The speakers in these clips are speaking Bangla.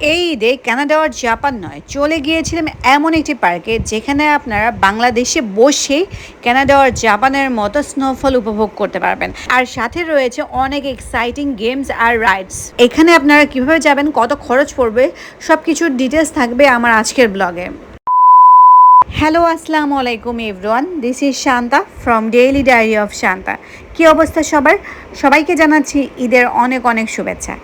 এই ঈদে কানাডা আর জাপান নয়, চলে গিয়েছিলাম এমন একটি পার্কে যেখানে আপনারা বাংলাদেশে বসেই কানাডা আর জাপানের মতো স্নোফল উপভোগ করতে পারবেন। আর সাথে রয়েছে অনেক এক্সাইটিং গেমস আর রাইডস। এখানে আপনারা কিভাবে যাবেন, কত খরচ পড়বে, সব কিছুর ডিটেলস থাকবে আমার আজকের ব্লগে। হ্যালো, আসসালামু আলাইকুম everyone, this is Shanta from daily diary of Shanta. কী অবস্থা সবার? সবাইকে জানাচ্ছি ঈদের অনেক অনেক শুভেচ্ছা।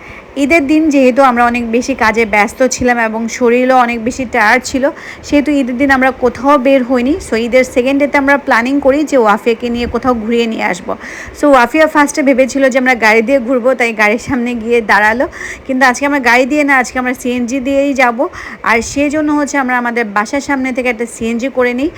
ঈদের দিন যেহেতু আমরা অনেক বেশি কাজে ব্যস্ত ছিলাম এবং শরীরও অনেক বেশি টায়ার্ড ছিল, সেহেতু ঈদের দিন আমরা কোথাও বের হইনি। সো ঈদের সেকেন্ড ডেতে আমরা প্ল্যানিং করি যে ওয়াফিয়াকে নিয়ে কোথাও ঘুরিয়ে নিয়ে আসবো। সো ওয়াফিয়া ফার্স্টে ভেবেছিল যে আমরা গাড়ি দিয়ে ঘুরবো, তাই গাড়ির সামনে গিয়ে দাঁড়ালো। কিন্তু আজকে আমরা গাড়ি দিয়ে না, আজকে আমরা সিএনজি দিয়েই যাব। আর সেই জন্য হচ্ছে আমরা আমাদের বাসার সামনে থেকে একটা সিএনজি করে নিই।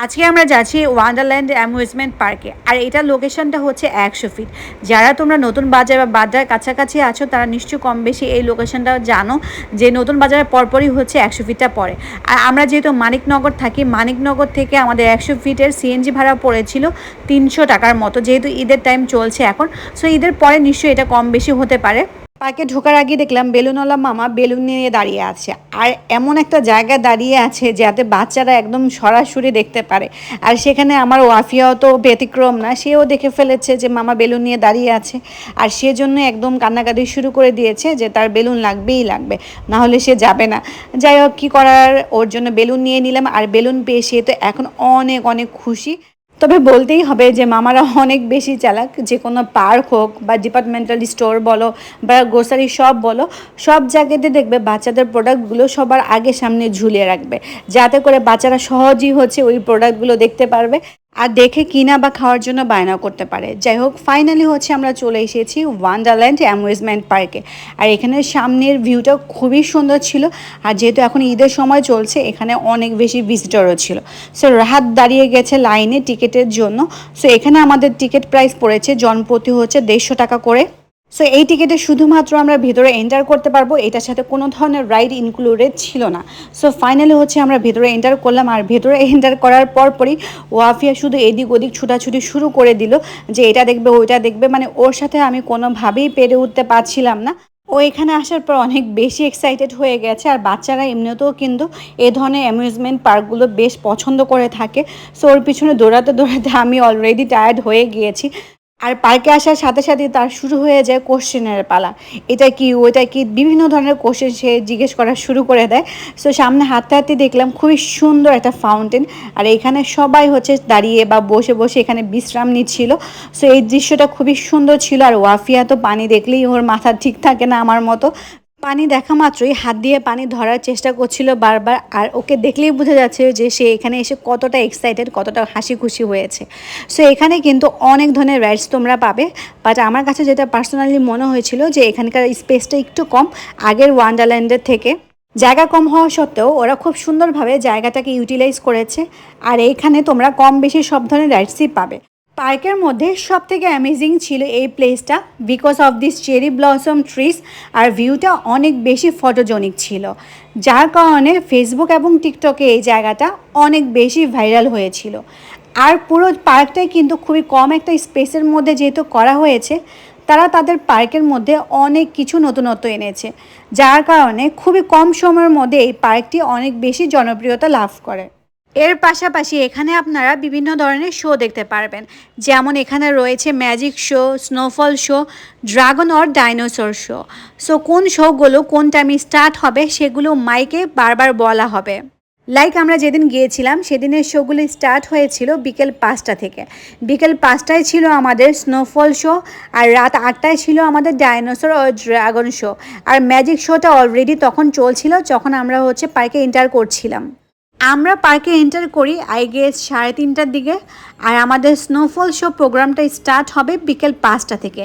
আজকে আমরা যাচ্ছি ওয়ান্ডারল্যান্ড অ্যামিউজমেন্ট পার্কে। আর এটার লোকেশনটা হচ্ছে 100 ফিট। যারা তোমরা নতুন বাজার বা বাজার কাছাকাছি আছো তারা নিশ্চয়ই কম বেশি এই লোকেশনটা জানো, যে নতুন বাজারের পরপরই হচ্ছে 100 ফিটটা পড়ে। আর আমরা যেহেতু মানিকনগর থাকি, মানিকনগর থেকে আমাদের 100 ফিটের সিএনজি ভাড়া পড়েছিল 300 টাকার মতো। যেহেতু ঈদের টাইম চলছে এখন, সো ঈদের পরে নিশ্চয়ই এটা কম বেশি হতে পারে। পার্কে ঢোকার আগে দেখলাম বেলুনওয়ালা মামা বেলুন নিয়ে দাঁড়িয়ে আছে। আর এমন একটা জায়গায় দাঁড়িয়ে আছে যাতে বাচ্চারা একদম সরাসরি দেখতে পারে। আর সেখানে আমার ওয়াফিয়াও তো ব্যতিক্রম না, সেও দেখে ফেলেছে যে মামা বেলুন নিয়ে দাঁড়িয়ে আছে। আর সেজন্য একদম কান্নাকাটি শুরু করে দিয়েছে যে তার বেলুন লাগবেই লাগবে, না হলে সে যাবে না। যাই হোক, কী করার, ওর জন্য বেলুন নিয়ে নিলাম। আর বেলুন পেয়ে সে তো এখন অনেক অনেক খুশি। তবে বলতেই হবে যে মামারা অনেক বেশি চালাক। যে কোনো পার্ক হোক বা ডিপার্টমেন্টাল স্টোর বলো বা গ্রোসারি শপ বলো, সব জায়গাতে দেখবে বাচ্চাদের প্রোডাক্টগুলো সবার আগে সামনে ঝুলিয়ে রাখবে, যাতে করে বাচ্চারা সহজেই হচ্ছে ওই প্রোডাক্টগুলো দেখতে পারবে আর দেখে কিনা বা খাওয়ার জন্য বায়না করতে পারে। যাই হোক, ফাইনালি হচ্ছে আমরা চলে এসেছি ওয়ান্ডারল্যান্ড অ্যামিউজমেন্ট পার্কে। আর এখানে সামনের ভিউটা খুবই সুন্দর ছিল। আর যেহেতু এখন ঈদের সময় চলছে, এখানে অনেক বেশি ভিজিটরও ছিল। সো রাহাত দাঁড়িয়ে গেছে লাইনে টিকিটের জন্য। সো এখানে আমাদের টিকিট প্রাইস পড়েছে জনপ্রতি হচ্ছে 150 টাকা করে। সো এই টিকিটে শুধুমাত্র আমরা ভেতরে এন্টার করতে পারবো, এটার সাথে কোনো ধরনের রাইড ইনক্লুডেড ছিল না। সো ফাইনালি হচ্ছে আমরা ভেতরে এন্টার করলাম। আর ভেতরে এন্টার করার পরপরই ওয়াফিয়া শুধু এদিক ওদিক ছুটাছুটি শুরু করে দিল যে এটা দেখবে ওইটা দেখবে। মানে ওর সাথে আমি কোনোভাবেই পেরে উঠতে পারছিলাম না। ও এখানে আসার পর অনেক বেশি এক্সাইটেড হয়ে গেছে। আর বাচ্চারা এমনিতেও কিন্তু এই ধরনের অ্যামিউজমেন্ট পার্কগুলো বেশ পছন্দ করে থাকে। সো ওর পিছনে দৌড়াতে দৌড়াতে আমি অলরেডি টায়ার্ড হয়ে গিয়েছি। আর পার্কে আসার সাথে সাথে তার শুরু হয়ে যায় কোশ্চেনের পালা। এটা কি, ওইটা কি, বিভিন্ন ধরনের কোশ্চেন সে জিজ্ঞেস করা শুরু করে দেয়। সো সামনে হাঁটতে হাঁটতে দেখলাম খুবই সুন্দর একটা ফাউন্টেন। আর এখানে সবাই হচ্ছে দাঁড়িয়ে বা বসে বসে এখানে বিশ্রাম নিচ্ছিল। সো এই দৃশ্যটা খুবই সুন্দর ছিল। আর ওয়াফিয়া তো পানি দেখলেই ওর মাথা ঠিক থাকে না আমার মতো। পানি দেখা মাত্রই হাত দিয়ে পানি ধরার চেষ্টা করছিল বারবার। আর ওকে দেখলেই বোঝা যাচ্ছে যে সে এখানে এসে কতটা এক্সাইটেড, কতটা হাসি খুশি হয়েছে। সো এখানে কিন্তু অনেক ধরনের রাইডস তোমরা পাবে। বাট আমার কাছে যেটা পার্সোনালি মনে হয়েছিল যে এখানকার স্পেসটা একটু কম আগের ওয়ান্ডারল্যান্ডের থেকে। জায়গা কম হওয়া সত্ত্বেও ওরা খুব সুন্দরভাবে জায়গাটাকে ইউটিলাইজ করেছে। আর এইখানে তোমরা কম বেশি সব ধরনের রাইডসই পাবে। পার্কের মধ্যে সবথেকে অ্যামেজিং ছিল এই প্লেসটা, because of this cherry blossom trees. আর ভিউটা অনেক বেশি ফটোজেনিক ছিল, যার কারণে ফেসবুক এবং টিকটকে এই জায়গাটা অনেক বেশি ভাইরাল হয়েছিল। আর পুরো পার্কটাই কিন্তু খুবই কম একটা স্পেসের মধ্যে যেহেতু করা হয়েছে, তারা তাদের পার্কের মধ্যে অনেক কিছু নতুনত্ব এনেছে, যার কারণে খুবই কম সময়ের মধ্যে এই পার্কটি অনেক বেশি জনপ্রিয়তা লাভ করে। এর পাশাপাশি এখানে আপনারা বিভিন্ন ধরনের শো দেখতে পারবেন। যেমন এখানে রয়েছে magic show, snowfall show, dragon or dinosaur show. So কোন শোগুলো কোন টাইমে স্টার্ট হবে সেগুলো মাইকে বারবার বলা হবে। লাইক আমরা যেদিন গিয়েছিলাম সেদিনের শোগুলো স্টার্ট হয়েছিল বিকেল 5টা থেকে। বিকেল 5টায় ছিল আমাদের স্নোফল শো, আর রাত 8টায় ছিল আমাদের ডাইনোসর ও ড্রাগন শো। আর ম্যাজিক শোটা অলরেডি তখন চলছিল যখন আমরা হচ্ছে পার্কে এন্টার করছিলাম। আমরা পার্কে এন্টার করি আই গেস 3:30টার দিকে। আর আমাদের স্নোফল শো প্রোগ্রামটা স্টার্ট হবে বিকেল 5টা থেকে।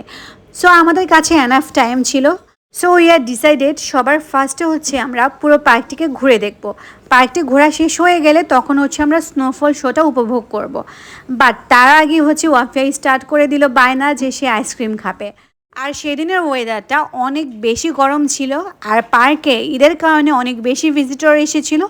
সো আমাদের কাছে এনাফ টাইম ছিল। সো উই আর ডিসাইডেড সবার ফার্স্টে হচ্ছে আমরা পুরো পার্কটিকে ঘুরে দেখব। পার্কটি ঘোরা শেষ হয়ে গেলে তখন হচ্ছে আমরা স্নোফল শোটা উপভোগ করব। বাট তার আগে হচ্ছে ওয়াফিয়া স্টার্ট করে দিল বায়না যে সে আইসক্রিম খাবে। আর সেদিনের ওয়েদারটা অনেক বেশি গরম ছিল। আর পার্কে ঈদের কারণে অনেক বেশি ভিজিটর এসেছিল,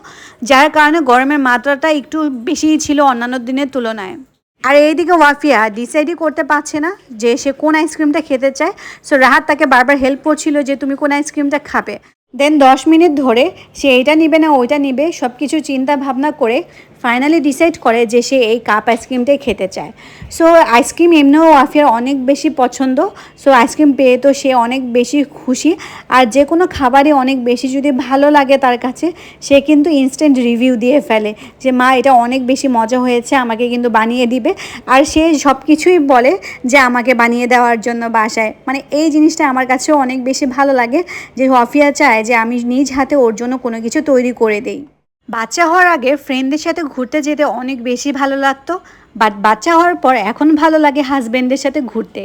যার কারণে গরমের মাত্রাটা একটু বেশিই ছিল অন্যান্য দিনের তুলনায়। আর এইদিকে ওয়াফিয়া ডিসাইডই করতে পারছে না যে সে কোন আইসক্রিমটা খেতে চায়। সো রাহাত তাকে বারবার হেল্প করছিল যে তুমি কোন আইসক্রিমটা খাবে। দেন 10 মিনিট ধরে সে এইটা নিবে না ওইটা নিবে, সব কিছু চিন্তা ভাবনা করে ফাইনালি ডিসাইড করে যে সে এই কাপ আইসক্রিমটাই খেতে চায়। সো আইসক্রিম এমনিও ওয়াফিয়ার অনেক বেশি পছন্দ। সো আইসক্রিম পেয়ে তো সে অনেক বেশি খুশি। আর যে কোনো খাবারই অনেক বেশি যদি ভালো লাগে তার কাছে, সে কিন্তু ইনস্ট্যান্ট রিভিউ দিয়ে ফেলে যে মা এটা অনেক বেশি মজা হয়েছে, আমাকে কিন্তু বানিয়ে দিবে। আর সে সব কিছুই বলে যে আমাকে বানিয়ে দেওয়ার জন্য বাসায়। মানে এই জিনিসটা আমার কাছেও অনেক বেশি ভালো লাগে যে ওয়াফিয়া চায় যে আমি নিজ হাতে ওর জন্য কোনো কিছু তৈরি করে দেই। বাচ্চা হওয়ার আগে ফ্রেন্ডদের সাথে ঘুরতে যেতে অনেক বেশি ভালো লাগতো, বাট বাচ্চা হওয়ার পর এখন ভালো লাগে হাজব্যান্ডের সাথে ঘুরতে।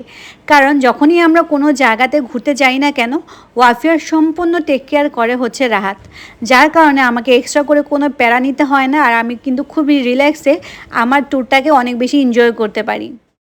কারণ যখনই আমরা কোনো জায়গাতে ঘুরতে যাই না কেন, ওয়াফিয়ার সম্পূর্ণ টেক কেয়ার করে হচ্ছে রাহাত, যার কারণে আমাকে এক্সট্রা করে কোনো প্যারা নিতে হয় না। আর আমি কিন্তু খুবই রিল্যাক্সে আমার ট্যুরটাকে অনেক বেশি এনজয় করতে পারি।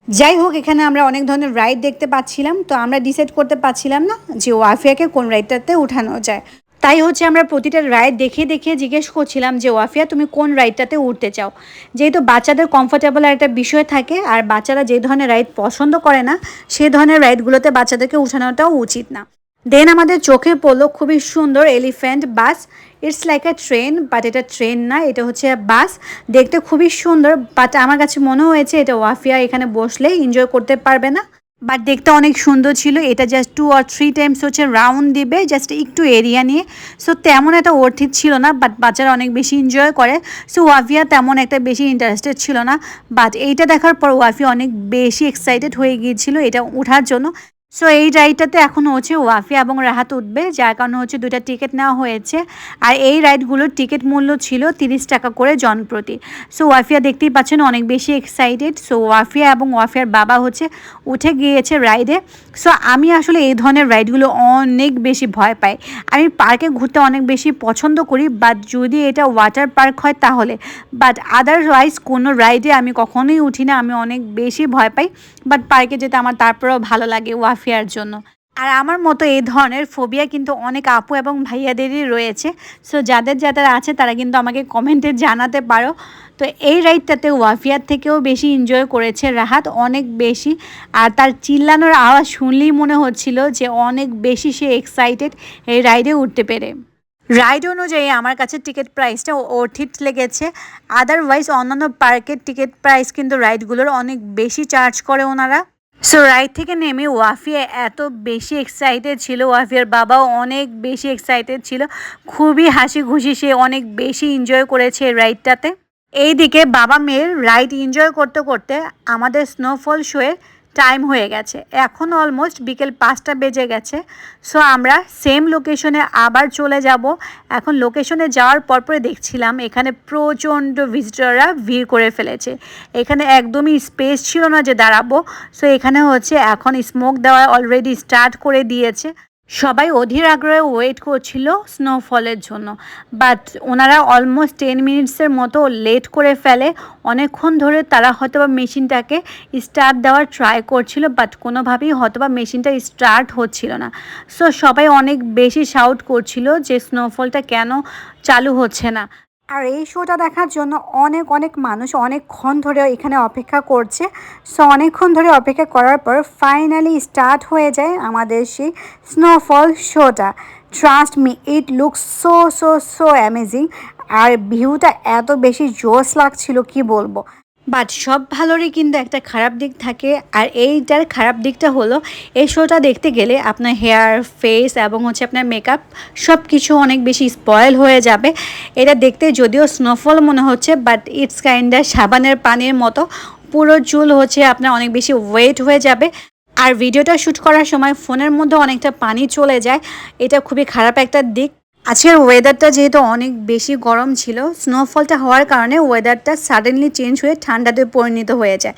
যাই হোক, এখানে আমরা অনেক ধরনের রাইড দেখতে পাচ্ছিলাম, তো আমরা ডিসাইড করতে পারছিলাম না যে ওয়াফিয়াকে কোন রাইডটাতে উঠানো যায়। তাই হচ্ছে আমরা প্রতিটা রাইড দেখে দেখে জিজ্ঞেস করছিলাম যে ওয়াফিয়া তুমি কোন রাইডটাতে উঠতে চাও। যেহেতু বাচ্চাদের কমফোর্টেবল একটা বিষয় থাকে, আর বাচ্চারা যে ধরনের রাইড পছন্দ করে না সেই ধরনের রাইডগুলোতে বাচ্চাদেরকে উঠানোটাও উচিত না। দেন আমাদের চোখে পড়লো খুবই সুন্দর elephant bus. It's like a train, but এটা ট্রেন না, এটা হচ্ছে বাস। দেখতে খুবই সুন্দর, বাট আমার কাছে মনে হয়েছে এটা ওয়াফিয়া এখানে বসলে এনজয় করতে পারবে না। বাট দেখতে অনেক সুন্দর ছিল। এটা জাস্ট 2 or 3 টাইমস হচ্ছে রাউন্ড দিবে, জাস্ট একটু এরিয়া নিয়ে। সো তেমন একটা অর্থিত ছিল না, বাট বাচ্চারা অনেক বেশি এনজয় করে। সো ওয়াফিয়া তেমন একটা বেশি ইন্টারেস্টেড ছিল না, বাট এইটা দেখার পর ওয়াফিয়া অনেক বেশি এক্সাইটেড হয়ে গিয়েছিল এটা ওঠার জন্য। সো এই রাইডটাতে এখন হচ্ছে ওয়াফিয়া এবং রাহাত উঠবে, যার কারণে হচ্ছে 2টা টিকিট নেওয়া হয়েছে। আর এই রাইডগুলোর টিকিট মূল্য ছিল 30 টাকা করে জনপ্রতি। সো ওয়াফিয়া দেখতেই পাচ্ছেন অনেক বেশি এক্সাইটেড। সো ওয়াফিয়া এবং ওয়াফিয়ার বাবা হচ্ছে উঠে গিয়েছে রাইডে। সো আমি আসলে এই ধরনের রাইডগুলো অনেক বেশি ভয় পাই। আমি পার্কে ঘুরতে অনেক বেশি পছন্দ করি, বাট যদি এটা ওয়াটার পার্ক হয় তাহলে, বাট আদারওয়াইজ কোনো রাইডে আমি কখনোই উঠি না, আমি অনেক বেশি ভয় পাই। বাট পার্কে যেতে আমার তারপরেও ভালো লাগে ওয়াফিয়ার জন্য। আর আমার মতো এই ধরনের ফোবিয়া কিন্তু অনেক আপু এবং ভাইয়াদেরই রয়েছে। সো যাদের যাদের আছে তারা কিন্তু আমাকে কমেন্টে জানাতে পারো। তো এই রাইডটাতে ওয়াফিয়ার থেকেও বেশি এনজয় করেছে রাহাত, অনেক বেশি। আর তার চিল্লানোর আওয়াজ শুনলেই মনে হচ্ছিল যে অনেক বেশি সে এক্সাইটেড এই রাইডে উঠতে পেরে। রাইড অনুযায়ী আমার কাছে টিকিট প্রাইসটা অর্থিত লেগেছে। আদারওয়াইজ অন্যান্য পার্কের টিকিট প্রাইস কিন্তু রাইডগুলোর অনেক বেশি চার্জ করে ওনারা। সো রাইড থেকে নেমে ওয়াফিয়া এত বেশি এক্সাইটেড ছিল, ওয়াফিয়ার বাবাও অনেক বেশি এক্সাইটেড ছিল। খুবই হাসি খুশি, সে অনেক বেশি এনজয় করেছে এই রাইডটাতে। এইদিকে বাবা মেয়ের রাইড এনজয় করতে করতে আমাদের স্নোফল শোয়ে টাইম হয়ে গেছে। এখন অলমোস্ট বিকেল 5টা বেজে গেছে। সো আমরা সেম লোকেশনে আবার চলে যাব। এখন লোকেশনে যাওয়ার পরপরে দেখছিলাম এখানে প্রচণ্ড ভিজিটররা ভিড় করে ফেলেছে। এখানে একদমই স্পেস ছিল না যে দাঁড়াবো। সো এখানে হচ্ছে এখন স্মোক দেওয়া অলরেডি স্টার্ট করে দিয়েছে। সবাই অধীর আগ্রহে ওয়েট করছিল স্নোফলের জন্য, বাট ওনারা অলমোস্ট 10 মিনিটসের মতো লেট করে ফেলে। অনেকক্ষণ ধরে তারা হয়তোবা মেশিনটাকে স্টার্ট দেওয়ার ট্রাই করছিল, বাট কোনোভাবেই হয়তোবা মেশিনটা স্টার্ট হচ্ছিল না। সো সবাই অনেক বেশি শাউট করছিল যে স্নোফলটা কেন চালু হচ্ছে না। আর এই শোটা দেখার জন্য অনেক অনেক মানুষ অনেকক্ষণ ধরে এখানে অপেক্ষা করছে। সো অনেকক্ষণ ধরে অপেক্ষা করার পর ফাইনালি স্টার্ট হয়ে যায় আমাদের সেই স্নোফল শোটা। Trust me, it looks so so so amazing. আর ভিউটা এত বেশি জোস লাগছিল কি বলবো। বাট সব ভালোরই কিন্তু একটা খারাপ দিক থাকে, আর এইটার খারাপ দিকটা হলো এই শোটা দেখতে গেলে আপনার হেয়ার, ফেস এবং হচ্ছে আপনার মেকআপ সব কিছু অনেক বেশি স্পয়েল হয়ে যাবে। এটা দেখতে যদিও স্নোফল মনে হচ্ছে, বাট ইটস কাইন্ডা সাবানের পানির মতো। পুরো চুল হচ্ছে আপনার অনেক বেশি ওয়েট হয়ে যাবে। আর ভিডিওটা শ্যুট করার সময় ফোনের মধ্যে অনেকটা পানি চলে যায়, এটা খুবই খারাপ একটা দিক। আজকের ওয়েদারটা যেহেতু অনেক বেশি গরম ছিল, স্নোফলটা হওয়ার কারণে ওয়েদারটা সাডেনলি চেঞ্জ হয়ে ঠান্ডাতে পরিণত হয়ে যায়।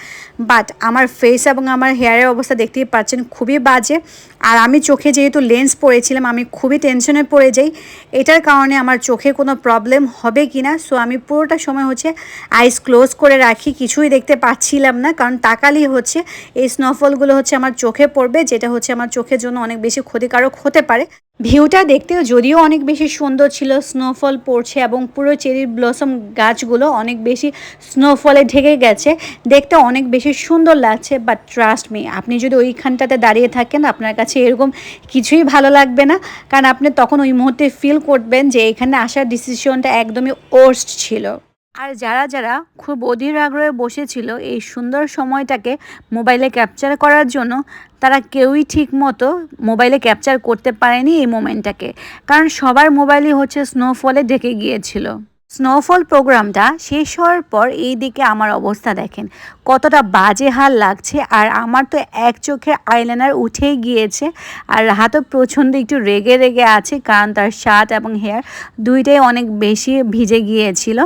বাট আমার ফেস এবং আমার হেয়ারের অবস্থা দেখতেই পাচ্ছেন খুবই বাজে। আর আমি চোখে যেহেতু লেন্স পরেছিলাম, আমি খুবই টেনশনে পড়ে যাই এটার কারণে আমার চোখে কোনো প্রবলেম হবে কি না। সো আমি পুরোটা সময় হচ্ছে আইস ক্লোজ করে রাখি, কিছুই দেখতে পাচ্ছিলাম না, কারণ তাকালেই হচ্ছে এই স্নোফলগুলো হচ্ছে আমার চোখে পড়বে, যেটা হচ্ছে আমার চোখের জন্য অনেক বেশি ক্ষতিকারক হতে পারে। ভিউটা দেখতেও যদিও অনেক বেশি সুন্দর ছিল, স্নোফল পড়ছে এবং পুরো চেরি ব্লসম গাছগুলো অনেক বেশি স্নোফলে ঢেকে গেছে, দেখতে অনেক বেশি সুন্দর লাগছে। বাট ট্রাস্ট মি, আপনি যদি ওইখানটাতে দাঁড়িয়ে থাকেন আপনার কাছে হচ্ছে এরকম কিছুই ভালো লাগবে না, কারণ আপনি তখন ওই মুহূর্তে ফিল করবেন যে এখানে আসার ডিসিশনটা একদমই ওর্স্ট ছিল। আর যারা যারা খুব অধীর আগ্রহে বসেছিল এই সুন্দর সময়টাকে মোবাইলে ক্যাপচার করার জন্য, তারা কেউই ঠিক মতো মোবাইলে ক্যাপচার করতে পারেনি এই মোমেন্টটাকে, কারণ সবার মোবাইলই হচ্ছে স্নোফলে ঢেকে গিয়েছিল। স্নোফল প্রোগ্রামটা শেষ হওয়ার পর এই দিকে আমার অবস্থা দেখেন কতটা বাজে হাল লাগছে, আর আমার তো এক চোখের আইলাইনার উঠেই গিয়েছে, আর রাহাতও প্রচণ্ড একটু রেগে রেগে আছে, কারণ তার শার্ট এবং হেয়ার দুইটাই অনেক বেশি ভিজে গিয়েছিল।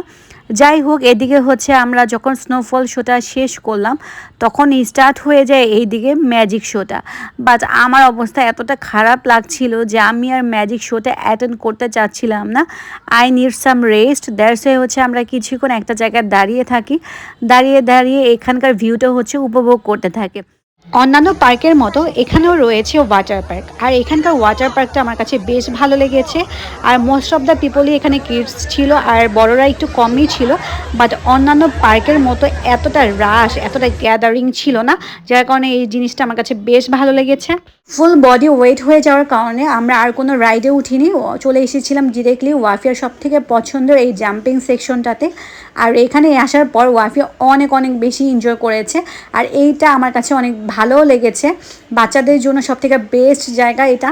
যাই হোক, এদিকে হচ্ছে আমরা যখন স্নোফল শোটা শেষ করলাম তখন স্টার্ট হয়ে যায় এইদিকে ম্যাজিক শোটা। বাট আমার অবস্থা এতটা খারাপ লাগছিল যে আমি আর ম্যাজিক শোটা অ্যাটেন্ড করতে চাচ্ছিলাম না। I need some rest, that's why হচ্ছে আমরা কিছুক্ষণ একটা জায়গায় দাঁড়িয়ে থাকি, দাঁড়িয়ে দাঁড়িয়ে এখানকার ভিউটা হচ্ছে উপভোগ করতে থাকি। অন্যান্য পার্কের মতো এখানেও রয়েছে ওয়াটার পার্ক, আর এখানকার ওয়াটার পার্কটা আমার কাছে বেশ ভালো লেগেছে। আর মোস্ট অফ দ্য পিপলই এখানে কিডস ছিল, আর বড়রা একটু কমই ছিল। বাট অন্যান্য পার্কের মতো এতটা রাশ, এতটা গ্যাদারিং ছিল না, যার কারণে এই জিনিসটা আমার কাছে বেশ ভালো লেগেছে। ফুল বডি ওয়েট হয়ে যাওয়ার কারণে আমরা আর কোনো রাইডে উঠিনি, চলে এসেছিলাম ডিরেক্টলি ওয়াফিয়ার সব থেকে পছন্দের এই জাম্পিং সেকশনটাতে। আর এখানে আসার পর ওয়াফিয়া অনেক অনেক বেশি এনজয় করেছে, আর এইটা আমার কাছে অনেক ভালোও লেগেছে। বাচ্চাদের জন্য সব থেকে বেস্ট জায়গা এটা।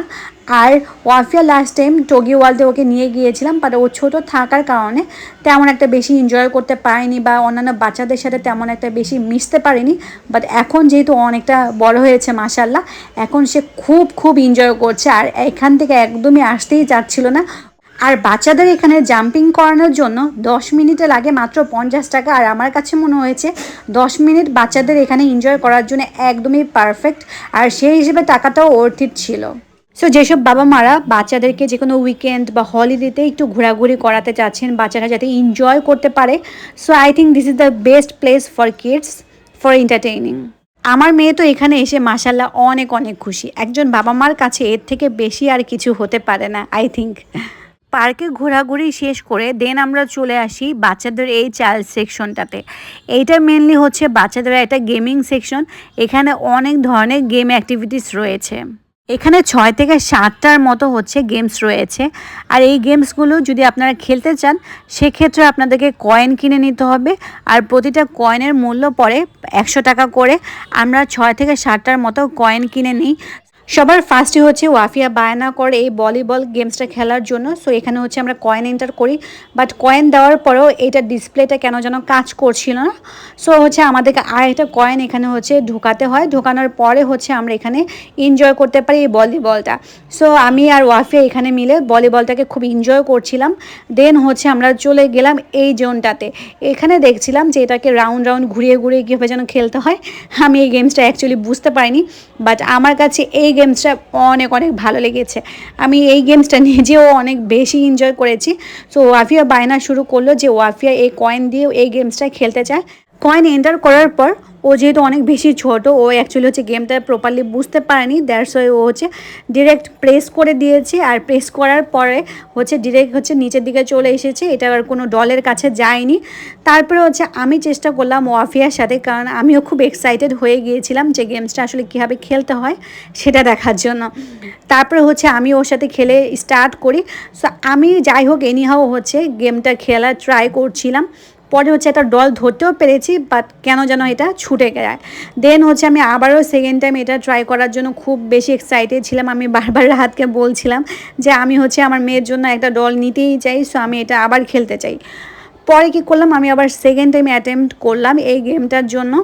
আর ওয়াফিয়া লাস্ট টাইম টোগি ওয়ার্ল্ডে ওকে নিয়ে গিয়েছিলাম, বাট ও ছোটো থাকার কারণে তেমন একটা বেশি এনজয় করতে পারেনি বা অন্যান্য বাচ্চাদের সাথে তেমন একটা বেশি মিশতে পারেনি। বাট এখন যেহেতু অনেকটা বড় হয়েছে মাশাল্লাহ, এখন সে খুব খুব এনজয় করছে, আর এখান থেকে একদমই আসতেই চাচ্ছিল না। আর বাচ্চাদের এখানে জাম্পিং করানোর জন্য 10 মিনিটে লাগে মাত্র 50 টাকা, আর আমার কাছে মনে হয়েছে 10 মিনিট বাচ্চাদের এখানে এনজয় করার জন্য একদমই পারফেক্ট, আর সেই হিসেবে টাকাটাও অর্থিত ছিল। সো যেসব বাবা মারা বাচ্চাদেরকে যে কোনো উইকেন্ড বা হলিডেতে একটু ঘোরাঘুরি করাতে চাচ্ছেন, বাচ্চারা যাতে এনজয় করতে পারে, so I think this is the best place for kids for entertaining. আমার মেয়ে তো এখানে এসে মাশাল্লাহ অনেক অনেক খুশি। একজন বাবা মার কাছে এর থেকে বেশি আর কিছু হতে পারে না আই থিঙ্ক। পার্কে ঘোরাঘুরি শেষ করে দেন আমরা চলে আসি বাচ্চাদের এই চাইল্ড সেকশনটাতে। এইটা মেনলি হচ্ছে বাচ্চাদের একটা গেমিং সেকশন, এখানে অনেক ধরনের গেম অ্যাক্টিভিটিস রয়েছে। এখানে 6 থেকে 7টার মতো হচ্ছে গেমস রয়েছে, আর এই গেমসগুলো যদি আপনারা খেলতে চান সেক্ষেত্রে আপনাদেরকে কয়েন কিনে নিতে হবে, আর প্রতিটা কয়েনের মূল্য পড়ে 100 টাকা করে। আমরা 6 থেকে 7টার মতো কয়েন কিনে নিই। সবার ফার্স্টে হচ্ছে ওয়াফিয়া বায়না করে এই ভলিবল গেমসটা খেলার জন্য, সো এখানে হচ্ছে আমরা কয়েন এন্টার করি, বাট কয়েন দেওয়ার পরেও এইটা ডিসপ্লেটা কেন যেন কাজ করছিল না। সো হচ্ছে আমাদেরকে আর একটা কয়েন এখানে হচ্ছে ঢোকাতে হয়, ঢোকানোর পরে হচ্ছে আমরা এখানে এনজয় করতে পারি এই ভলিবলটা। সো আমি আর ওয়াফিয়া এখানে মিলে ভলিবলটাকে খুব এনজয় করছিলাম। দেন হচ্ছে আমরা চলে গেলাম এই জোনটাতে, এখানে দেখছিলাম যে এটাকে রাউন্ড রাউন্ড ঘুরিয়ে ঘুরিয়ে কীভাবে যেন খেলতে হয়। আমি এই গেমসটা অ্যাকচুয়ালি বুঝতে পারিনি, বাট আমার কাছে এই গেমসটা অনেক অনেক ভালো লেগেছে। আমি এই গেমসটা নিজেও অনেক বেশি এনজয় করেছি। সো ওয়াফিয়া বায়না শুরু করলো যে ওয়াফিয়া এই কয়েন দিয়ে এই গেমসটা খেলতে চায়। কয়েন এন্টার করার পর ও যেহেতু অনেক বেশি ছোট, ও অ্যাকচুয়ালি হচ্ছে গেমটা প্রপারলি বুঝতে পারেনি, দ্যাটস ওয়াই ও হচ্ছে ডিরেক্ট প্রেস করে দিয়েছে, আর প্রেস করার পরে হচ্ছে ডিরেক্ট হচ্ছে নিচের দিকে চলে এসেছে, এটা আর কোনো ডলের কাছে যায়নি। তারপরে হচ্ছে আমি চেষ্টা করলাম ওয়াফিয়ার সাথে, কারণ আমিও খুব এক্সাইটেড হয়ে গিয়েছিলাম যে গেমসটা আসলে কীভাবে খেলতে হয় সেটা দেখার জন্য। তারপরে হচ্ছে আমি ওর সাথে খেলে স্টার্ট করি। সো আমি যাই হোক এনিহাও হচ্ছে গেমটা খেলা ট্রাই করছিলাম। পরে হচ্ছে একটা ডল ধরতেও পেরেছি, বাট কেন যেন এটা ছুটে যায়। দেন হচ্ছে আমি আবারও সেকেন্ড টাইম এটা ট্রাই করার জন্য খুব বেশি এক্সাইটেড ছিলাম। আমি বারবার রাহাতকে বলছিলাম যে আমি হচ্ছে আমার মেয়ের জন্য একটা ডল নিতেই চাই, সো আমি এটা আবার খেলতে চাই। পরে কী করলাম, আমি আবার সেকেন্ড টাইম অ্যাটেম্প্ট করলাম এই গেমটার জন্য।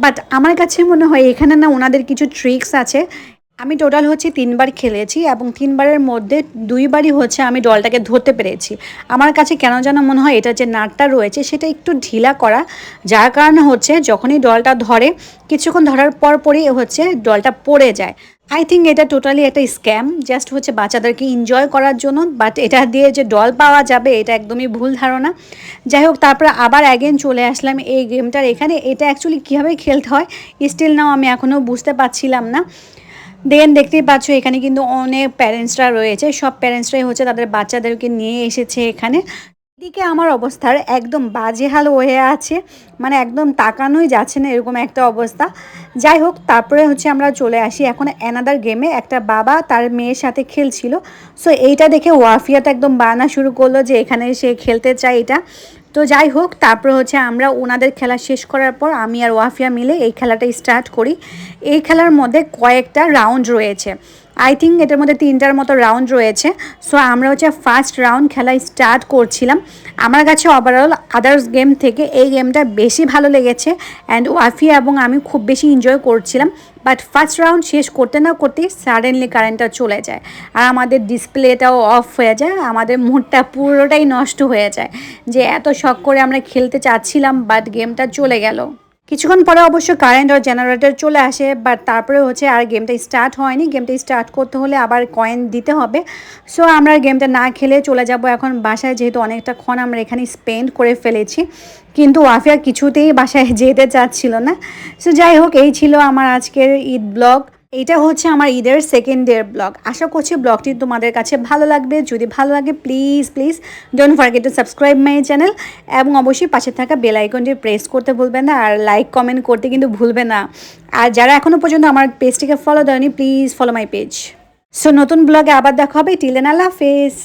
বাট আমার কাছে মনে হয় এখানে না ওনাদের কিছু ট্রিক্স আছে। আমি টোটাল হচ্ছে 3বার খেলেছি, এবং 3বারের মধ্যে 2বারই হচ্ছে আমি ডলটাকে ধরতে পেরেছি। আমার কাছে কেন যেন মনে হয় এটা যে নাটটা রয়েছে সেটা একটু ঢিলা করা, যার কারণে হচ্ছে যখনই ডলটা ধরে কিছুক্ষণ ধরার পরই হচ্ছে ডলটা পড়ে যায়। আই থিঙ্ক এটা টোটালি একটা স্ক্যাম, জাস্ট হচ্ছে বাচ্চাদেরকে এনজয় করার জন্য, বাট এটা দিয়ে যে ডল পাওয়া যাবে এটা একদমই ভুল ধারণা। যাই হোক, তারপরে আবার অ্যাগেন চলে আসলাম এই গেমটার এখানে। এটা অ্যাকচুয়ালি কীভাবে খেলতে হয় স্টিল নাও আমি এখনও বুঝতে পারছিলাম না। দেন দেখতেই পাচ্ছ এখানে কিন্তু অনেক প্যারেন্টসরা রয়েছে, সব প্যারেন্টসরাই হচ্ছে তাদের বাচ্চাদেরকে নিয়ে এসেছে এখানে। এদিকে আমার অবস্থার একদম বাজে হাল হয়ে আছে, মানে একদম তাকানোই যাচ্ছে না এরকম একটা অবস্থা। যাই হোক, তারপরে হচ্ছে আমরা চলে আসি এখন অ্যানাদার গেমে। একটা বাবা তার মেয়ের সাথে খেলছিল, সো এইটা দেখে ওয়াফিয়াটা একদম বায়না শুরু করলো যে এখানে সে খেলতে চায় এটা। তো যাই হোক, তারপর হচ্ছে আমরা ওনাদের খেলা শেষ করার পর আমি আর ওয়াফিয়া মিলে এই খেলাটা স্টার্ট করি। এই খেলার মধ্যে কয়েকটা রাউন্ড রয়েছে, আই থিঙ্ক এটার মধ্যে 3টার মতো রাউন্ড রয়েছে। সো আমরা হচ্ছে ফার্স্ট রাউন্ড খেলা স্টার্ট করছিলাম। আমার কাছে ওভারঅল আদার্স গেম থেকে এই গেমটা বেশি ভালো লেগেছে অ্যান্ড ওয়াফিয়া এবং আমি খুব বেশি এনজয় করছিলাম। বাট ফার্স্ট রাউন্ড শেষ করতে না করতেই সাডেনলি কারেন্টটা চলে যায় আর আমাদের ডিসপ্লেটাও অফ হয়ে যায়, আমাদের মুডটা পুরোটাই নষ্ট হয়ে যায় যে এত শখ করে আমরা খেলতে চাচ্ছিলাম বাট গেমটা চলে গেল। কিছুক্ষণ পরে অবশ্য কারেন্ট আর জেনারেটর চলে আসে, বাট তারপরে হচ্ছে আর গেমটা স্টার্ট হয়নি। গেমটা স্টার্ট করতে হলে আবার কয়েন দিতে হবে। সো আমরা গেমটা না খেলে চলে যাব এখন বাসায়, যেহেতু অনেকটাক্ষণ আমরা এখানে স্পেন্ড করে ফেলেছি। কিন্তু ওয়াফিয়া কিছুতেই বাসায় যেতে চাচ্ছিল না। সো যাই হোক, এই ছিল আমার আজকের ঈদ ব্লগ। এটা হচ্ছে আমার ঈদের সেকেন্ড ডের ব্লগ। আশা করছি ব্লগটি তোমাদের কাছে ভালো লাগবে। যদি ভালো লাগে please please don't forget to subscribe my channel এবং অবশ্যই পাশে থাকা বেল আইকনটি প্রেস করতে ভুলবেন না আর লাইক কমেন্ট করতে কিন্তু ভুলবে না। আর যারা এখনও পর্যন্ত আমার পেজটিকে ফলো দেয়নি please follow my page. So নতুন ব্লগে আবার দেখা হবে। টিল দেন আল্লাহ হাফেজ।